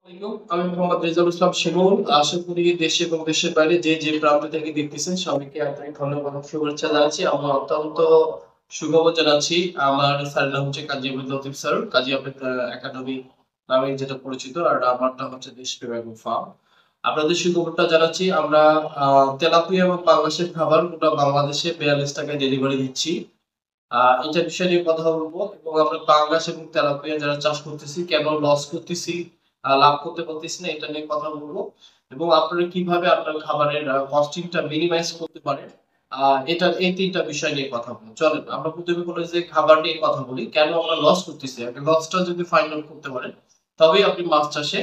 আমি মোহাম্মদ রেজাউল ইসলাম শিমুল। আশা করি দেশে এবং দেশের বাইরে যে প্রান্ত থেকে দেখতেছেন সবাইকে আন্তরিক ধন্যবাদ ও শুভেচ্ছা জানাচ্ছি। আমরা অত্যন্ত সুখবর জানাচ্ছি। আমার স্যারের নাম হচ্ছে কাজী আব্দুল লতিফ স্যার, কাজী আব্দুল একাডেমি নামে যেটা পরিচিত, আর আমারটা হচ্ছে দেশপ্রেম ফার্ম। আপনাদের সুখবরটা জানাচ্ছি। আমরা তেলাপিয়া এবং পাঙ্গাসের খাবার গোটা বাংলাদেশে 42 টাকায় ডেলিভারি দিচ্ছি। এটা বিষয় নিয়ে কথা বলবো এবং আমরা পাঙ্গাস এবং তেলাপিয়া যারা চাষ করতেছি কেন লস করতেছি, লাভ করতে পারতেছি না, এটা নিয়ে কথা বলবো। এবং আপনারা কিভাবে আপনার খাবারের কস্টিংটা মিনিমাইজ করতে পারেন, এটা এই তিনটা বিষয় নিয়ে কথা বলবো। চলেন আমরা প্রথমে কোনো যে খাবার নিয়ে কথা বলি, কেন আমরা লস করতেছি। আপনি লসটা যদি ফাইন্ড আউট করতে পারেন তবেই আপনি মাছ চাষে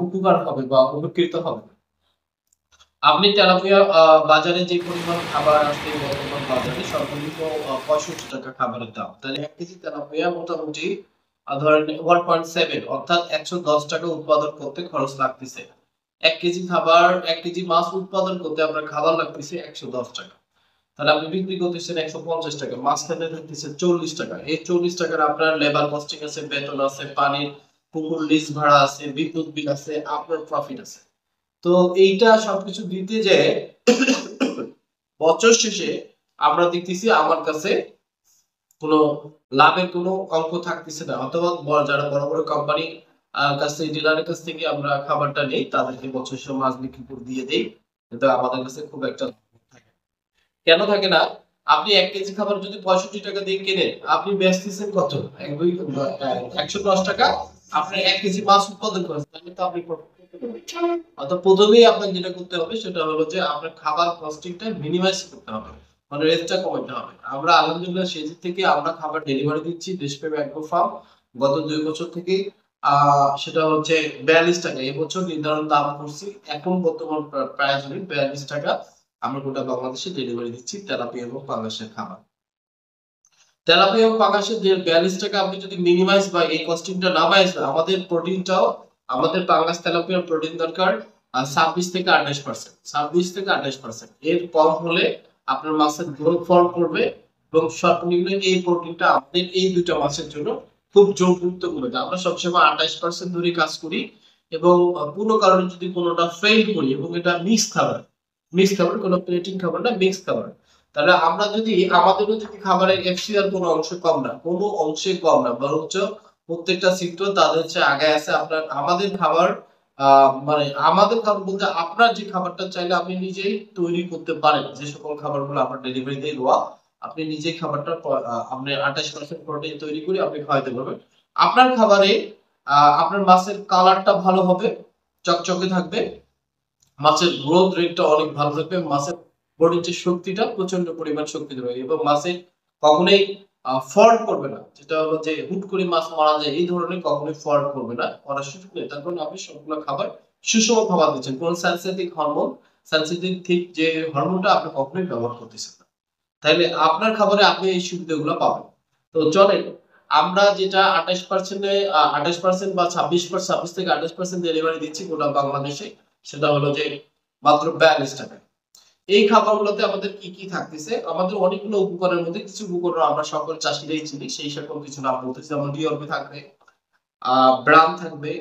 উপকার হবে বা উপকৃত হবে। আপনি তেলাপিয়া বাজারে যে পরিমাণ খাবার আছে বর্তমান বাজারে সর্বনিম্ন 65 টাকা খাবারের দাম, তাহলে 1 কেজি তেলাপিয়া মোটামুটি ধরেন 1.7 অর্থাৎ 110 টাকা উৎপাদন করতে খরচ লাগতেছে। 1 কেজি খাবার 1 কেজি মাছ উৎপাদন করতে আপনার খাবার লাগতেছে 110 টাকা। তাহলে আপনি বিক্রি করতেছেন 150 টাকা, মাঝখানে থাকতেছে 40 টাকা। এই 40 টাকার আপনার লেবার কস্টিং আছে, বেতন আছে, পানির পুকুর লিজ ভাড়া আছে, বিদ্যুৎ বিল আছে, আপনার প্রফিট আছে। তো এইটা সবকিছু দিতে যে বছর শেষে আমরা দেখতেছি আমার কাছে কোনো লাভের কোনো অঙ্ক থাকতেছে না, অথবা যারা বড় বড় কোম্পানি কাছ থেকে, ডিলারের কাছ থেকে আমরা খাবারটা নেই, তাদেরকে বছর শেষে মাছ বিক্রি করে দিয়ে দেই, কিন্তু আমাদের কাছে খুব একটা থাকে না। কেন থাকে না? আপনি 1 কেজি খাবার যদি 65 টাকা দিয়ে কেনেন, আপনি বেচতেছেন কত? 110 টাকা। আপনি 1 কেজি মাছ উৎপাদন করেছেন, তাহলে তো আপনি profit করতে পারবেন। অর্থাৎ প্রথমেই আপনার যেটা করতে হবে সেটা হলো যে আপনার খাবার কস্টিংটা মিনিমাইজ করতে হবে, মানে রেটটা কমাতে হবে। আমরা আলহামদুলিল্লাহ সেই দিক থেকে আমরা খাবার ডেলিভারি দিচ্ছি দেশপ্রেম অ্যাগ্রো ফার্ম গত 2 বছর থেকে। সেটা হচ্ছে 42 টাকা এবছর নির্ধারণ দাম করছি, এখন বর্তমান প্রাইস হলো 42 টাকা। আমরা গোটা বাংলাদেশে ডেলিভারি দিচ্ছি তেলাপিয়া এবং পাঙ্গাসের খাবার। তেলাপিয়া এবং পাঙ্গাসের 42 টাকা আপনি যদি মিনিমাইজ বা এই কস্টিংটা না বাইজ, আমাদের প্রোটিনটাও, আমাদের পাঙ্গাস তেলাপিয়ার প্রোটিন দরকার 26 থেকে 28%, 26 থেকে 28%। এর কম হলে আপনার মাছের গ্রোথ ফর্ম করবে এবং সর্বনিম্ন এই প্রোটিনটা আমাদের এই দুইটা মাছের জন্য খুব গুরুত্বপূর্ণ। আমরা সবসময় 28% ধরে কাজ করি এবং কোনো কারণে যদি কোনোটা ফেল করি, এবং এটা মিক্স খাবার, কোনো প্লেটিং খাবার না, মিক্স খাবার, তাহলে আমরা যদি আমাদেরও যদি খাবারের এফসিআর কোনো অংশ কম না, কোনো অংশে কম না, বরঞ্চ প্রত্যেকটা সেক্টর তাদের চেয়ে আগে আছে। আপনার আমাদের খাবার মানে আমাদের খাবার বলতে আপনার যে খাবারটা চাইলে আপনি নিজেই তৈরি করতে পারেন, যে সকল খাবারগুলো আমরা ডেলিভারি দিয়ে দেওয়া, আপনি নিজেই খাবারটা আপনি 28% প্রোটিন তৈরি করে আপনি খাওয়াতে পারবেন। আপনার খাবারে আপনার মাছের কালারটা ভালো হবে, চকচকে থাকবে, মাছের গ্রোথ রেটটা অনেক ভালো থাকবে, মাছের বডির যে শক্তিটা প্রচন্ড পরিমাণ শক্তি দেবে, এবং মাছে কখনোই ফল্ট করবে না, যেটা হলো যে হুট করে মাছ মারা যায় এই ধরনের কখনোই ফল্ট করবে না, করার সুযোগ নেই। তার কারণ আপনি সবগুলো খাবার সুষম খাবার দিচ্ছেন, কোন সেন্সিটিভ হরমোন, সেন্সিটিভ যে হরমোনটা আপনি কখনোই ব্যবহার করতেছেন না। তাহলে আপনার খাবারে আপনি এই সুবিধাগুলো পাবেন। তো চলেন আমরা যেটা 28% বা 26 থেকে 28% ডেলিভারি দিচ্ছি গোটা বাংলাদেশে, সেটা হলো যে মাত্র 42 টাকা। এই খাবারগুলোতে আমাদের কি কি থাকতেছে, আমাদের অনেকগুলো উপকরণের মধ্যে কিছু উপকরণ আমরা সকল চাষিরাই চিনি, সেই সকল কিছু নাম বলতেছি। যেমন ডিওরবি থাকবে, ব্রাম থাকবে,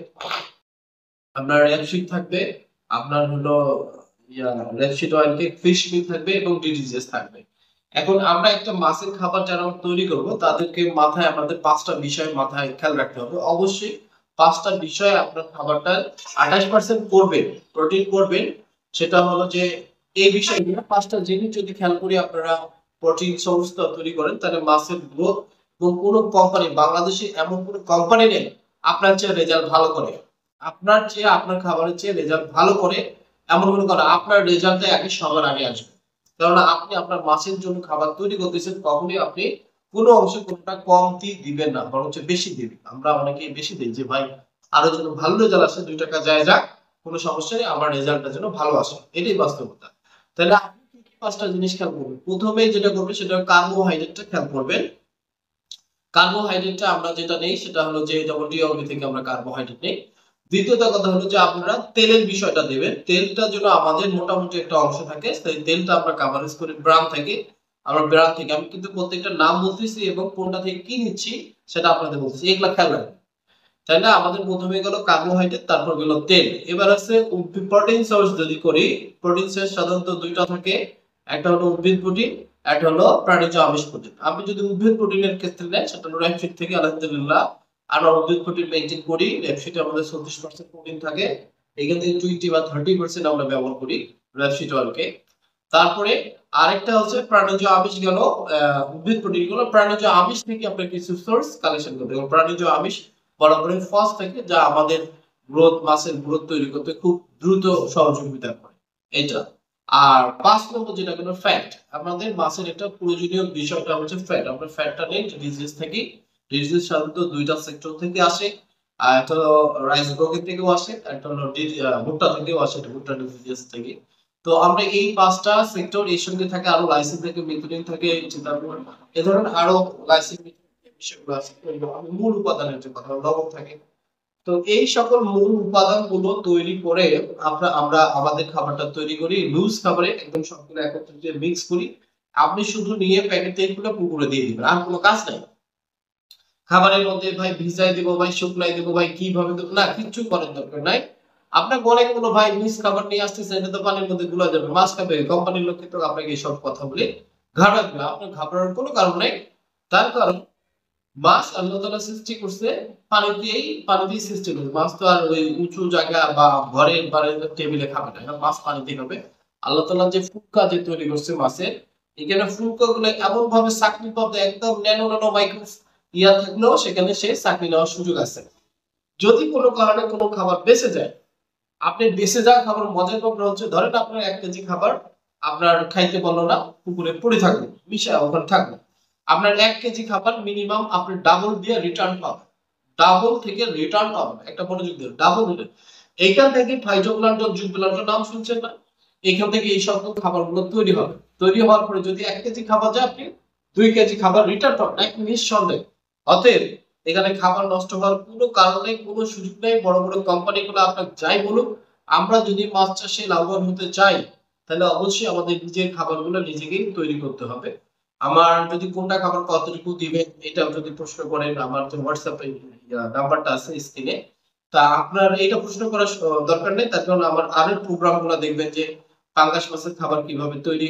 আপনার রেপসিড থাকবে, আপনার হলো rapeseed oil cake, fish meal থাকবে এবং ডিডিজিএস থাকবে। এখন আমরা একটা মাছের খাবার যারা তৈরি করব তাদেরকে মাথায় আমাদের 5টা বিষয় মাথায় খেয়াল রাখতে হবে। অবশ্যই 5টা বিষয় আপনার খাবারটা 28% করবেন, প্রোটিন করবেন, সেটা হলো যে এই বিষয়গুলো 5টা জিনিস যদি খেয়াল করি আপনারা প্রোটিন সোর্স তৈরি করেন, তাহলে মাছের গ্রোথ, এবং কোনো কোম্পানি বাংলাদেশে এমন কোনো কোম্পানি নেই আপনার চেয়ে রেজাল্ট ভালো করে, আপনার চেয়ে আপনার খাবারের চেয়ে রেজাল্ট ভালো করে এমন কোনো কারণ, আপনার রেজাল্টে আগে সবার আগে আসবে। কারণ আপনি আপনার মাছের জন্য খাবার তৈরি করতেছেন, কখনোই আপনি কোনো অংশে কোনোটা কমতি দিবেন না, বরঞ্চ বেশি দিবেন। আমরা অনেকেই বেশি দিই যে ভাই আরো যেন ভালো রেজাল্ট আসে, 2 টাকা যায় যাক, কোনো সমস্যা নেই, আমার রেজাল্টটা যেন ভালো আসে, এটাই বাস্তবতা। তাহলে আপনি কি কি 5টা জিনিস খেয়াল করবেন। প্রথমে যেটা করবেন সেটা কার্বোহাইড্রেটটা খেয়াল করবেন। কার্বোহাইড্রেটটা আমরা যেটা নেই সেটা হলো যে যেমন ডিওবি থেকে আমরা কার্বোহাইড্রেট নেই। দ্বিতীয়ত কথা হলো যে আপনারা তেলের বিষয়টা দেবেন, তেলটা যেন আমাদের মোটামুটি একটা অংশ থাকে, সেই তেলটা আমরা কভারেজ করি ব্রাম থেকে। আমরা ব্রাম থেকে, আমি কিন্তু প্রত্যেকটা নাম বলতেছি এবং কোনটা থেকে কি নিচ্ছি সেটা আপনাদের বলতেছি, এগুলা খেয়াল রাখবেন। তাই না? আমাদের প্রথমে গেল কার্বোহাইড্রেট, তারপর গেল তেল। এবার আছে প্রোটিন সোর্স যদি করি, প্রোটিন সোর্স সাধারণত দুইটা থাকে, একটা হলো উদ্ভিদ প্রোটিন, একটা হলো প্রাণীজ আমিষ প্রোটিন। আপনি যদি উদ্ভিদ প্রোটিনের ক্ষেত্রে নেন সেটা হলো রেপসিড থেকে, আলহামদুলিল্লাহ আমরা উদ্ভিদ প্রোটিন মেইনটেইন করি। রেপসিডে আমাদের 36% প্রোটিন থাকে, এখান থেকে 20 বা 30% আমরা ব্যবহার করি রেপসিড অয়েলকে। তারপরে আরেকটা হচ্ছে প্রাণীজ আমিষ গেল, উদ্ভিদ প্রোটিন গুলো প্রাণীজ আমিষ থেকে আপনার কিছু সোর্স কালেকশন করতে হবে। প্রাণীজ আমিষ বরাবরই ফস থাকে, যা আমাদের গ্রোথ, মাসেল গ্রোথ তৈরি করতে খুব দ্রুত সহযোগিতা করে এটা। আর 5 নম্বর যেটা হলো ফ্যাট। আমাদের মাসের একটা প্রয়োজনীয় বিষয়টা হচ্ছে ফ্যাট। আমরা ফ্যাটটা নেই ডিজিজ থেকে। ডিজিজ সাধারণত দুইটা সেক্টর থেকে আসে, আর একটা হলো রাইস ব্রোকেন থেকেও আসে, একটা হলো ভুট্টা থেকেও আসে, ভুট্টা ডিজিজ থেকে। তো আমরা এই 5টা সেক্টর, এর সঙ্গে থাকে আরো লাইসিন থেকে, মিথিলিন থেকে, তারপর এ ধরনের আরো লাইসিন বিষয়গুলো আছে। আমি মূল উপাদানের যে কথা, লবণ থাকে। তো এই সকল মূল উপাদানগুলো তৈরি করে আমরা আমাদের খাবারটা তৈরি করি। লুজ খাবারে একদম সবগুলো একত্রিত মিক্স করি। আপনি শুধু নিয়ে প্যাকেট থেকে খুলে পুকুরে দিয়ে দিবেন, আর কোনো কাজ নাই। খাবারের মধ্যে ভাই ভিজাই দিব, ভাই শুকনাই দিব, ভাই কিভাবে দেব, না কিচ্ছু করার দরকার নাই। আপনার মনে কোনো ভাই মিক্স খাবার নিয়ে আসতেছে, এটা তো পানির মধ্যে গুলা যাবে, মাছ খাবে, কোম্পানির লোক কিন্তু আপনাকে এইসব কথা বলে ঘাবড়াবে। আপনার ঘাবড়ানোর কোনো কারণ নেই। তার কারণ মাছ আল্লাহ তাআলা সৃষ্টি করছে পানি দিয়ে সৃষ্টি করছে। মাছ তো আর ওই উঁচু জায়গা বা ঘরের বাইরে টেবিলে খাবে না, মাছ পানিতে খাবে। আল্লাহ তাআলা যে ফুটকা যে তৈরি করছে মাছের, এখানে ফুটকা গুলো এমন ভাবে চাকনি পাবে, একদম ন্যানো ন্যানো মাইক্রো থাকলেও সেখানে সে চাকনি নেওয়ার সুযোগ আছে। যদি কোনো কারণে কোনো খাবার বেঁচে যায়, আপনি বেঁচে যাওয়া খাবার মজার ব্যাপার হচ্ছে, ধরেন আপনার 1 কেজি খাবার আপনার খাইতে পারলো না, পুকুরে পড়ে থাকলো, মিশা ওখানে থাকলো। আপনার 1 কেজি খাবার মিনিমাম আপনি ডাবল দিয়ে রিটার্ন পাবেন। ডাবল থেকে রিটার্ন পাবেন, একটা মনোযোগ দিয়ে ডাবল দিলে। এইখান থেকে ফাইটোপ্ল্যাঙ্কটন, জুপ্ল্যাঙ্কটন নাম শুনছেন না? এইখান থেকে এই সকল খাবারগুলো তৈরি হবে। তৈরি হওয়ার পরে যদি 1 কেজি খাবার যায়, আপনি 2 কেজি খাবার রিটার্ন পাবেন, এক নিঃসন্দেহে। অতএব এখানে খাবার নষ্ট হওয়ার কোনো কারণ নেই, কোনো সুযোগ নেই। বড় বড় কোম্পানিগুলো আপনাকে যাই বলুক, আমরা যদি মাছ চাষে লাভবান হতে চাই, তাহলে অবশ্যই আমাদের নিজের খাবারগুলো নিজেকেই তৈরি করতে হবে। আমার যদি কোনটা খাবার কতটুকু দিবেন এটা যদি প্রশ্ন করেন, আমার যে হোয়াটসঅ্যাপে নাম্বারটা আছে স্ক্রিনে, তা আপনার এটা প্রশ্ন করার দরকার নেই। তার কারণ আমার আরো প্রোগ্রামগুলো দেখবেন যে পাঙ্গাস মাছের খাবার কিভাবে তৈরি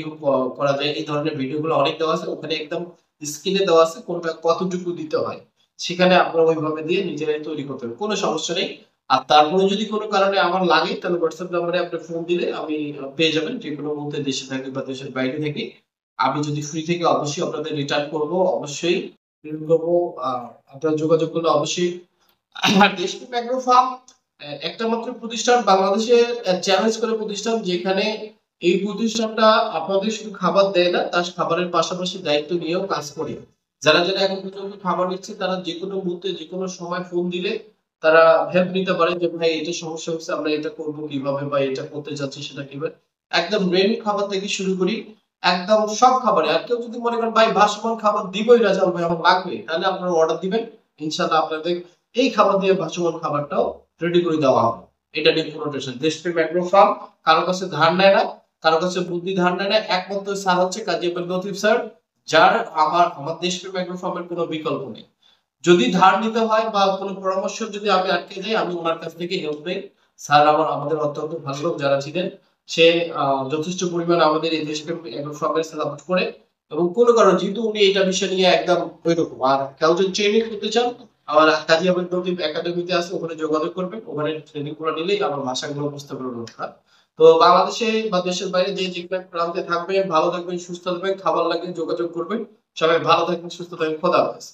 করা যায়, এই ধরনের ভিডিওগুলো অনেক দেওয়া আছে। ওখানে একদম স্ক্রিনে দেওয়া আছে কোনটা কতটুকু দিতে হয়, সেখানে আপনারা ওইভাবে দিয়ে নিজেরাই তৈরি করতে হবে, কোনো সমস্যা নেই। আর তারপরে যদি কোনো কারণে আমার লাগে, তাহলে হোয়াটসঅ্যাপ নাম্বারে আপনি ফোন দিলে আমি পেয়ে যাবেন, যে কোনো মুহূর্তে দেশে থাকি বা দেশের বাইরে থাকি। আমি যদি ফ্রি থেকে অবশ্যই আপনাদের রিটার্ন করব, অবশ্যই রিটার্ন করব। আপনারা যোগাযোগ করলে অবশ্যই। দেশপ্রেম অ্যাগ্রো ফার্ম একটা মাত্র প্রতিষ্ঠান বাংলাদেশে, চ্যালেঞ্জ করে প্রতিষ্ঠান, যেখানে এই প্রতিষ্ঠানটা আপনাদের শুধু খাবার দেয় না, তার খাবারের পাশাপাশি দায়িত্ব নিয়েও কাজ করে। যারা যারা এখন পর্যন্ত খাবার নিচ্ছে, তারা যে কোনো মুহূর্তে যে কোনো সময় ফোন দিলে তারা হেল্প নিতে পারে, যে ভাই এটা সমস্যা হচ্ছে, আমরা এটা করব কিভাবে, বা এটা করতে চাচ্ছি সেটা কিভাবে। একদম রেডি খাবার থেকে শুরু করি, একদম সব খাবারে। আর কেউ যদি মনে করেন ভাই ভাসমান খাবার দিবই না, ভাই আমার লাগবে, তাহলে আপনারা অর্ডার দিবেন, ইনশাআল্লাহ আপনাদের এই খাবার দিয়ে ভাসমান খাবারটাও রেডি করে দেওয়া হবে। এটা নিয়ে কোনো টেনশন। দেশপ্রেম অ্যাগ্রো ফার্ম কারো কাছে ধার নেয় না, কারো কাছে বুদ্ধি ধার নেয় না। একমাত্র স্যার হচ্ছে কাজী আব্দুল লতিফ স্যার, যার আমার দেশপ্রেম অ্যাগ্রো ফার্মের কোনো বিকল্প নেই। যদি ধার নিতে হয় বা কোনো পরামর্শ যদি আমি আটকে যাই, আমি ওনার কাছ থেকে হেল্প নেই। স্যার আমাদের অত্যন্ত ভালো লোক, যারা ছিলেন সে যথেষ্ট পরিমাণ আমাদের এই দেশপ্রেম অ্যাগ্রো ফার্মের সাপোর্ট করে। এবং কোনো কারণে যেহেতু উনি এটা বিষয় নিয়ে একদম ওইরকম, আর কেউ যদি ট্রেনিং করতে চান, আমার কাজী আব্দুল লতিফ একাডেমিতে আছে, ওখানে যোগাযোগ করবেন। ওখানে ট্রেনিং করে নিলেই আমার ভাষাগুলো বুঝতে পারবেন। তো বাংলাদেশে বা দেশের বাইরে যে যেখানে প্রান্তে থাকবেন, ভালো থাকবেন, সুস্থ থাকবেন, খাবার লাগলে যোগাযোগ করবেন। সবাই ভালো থাকবেন, সুস্থ থাকবেন, খোদা হাফেজ।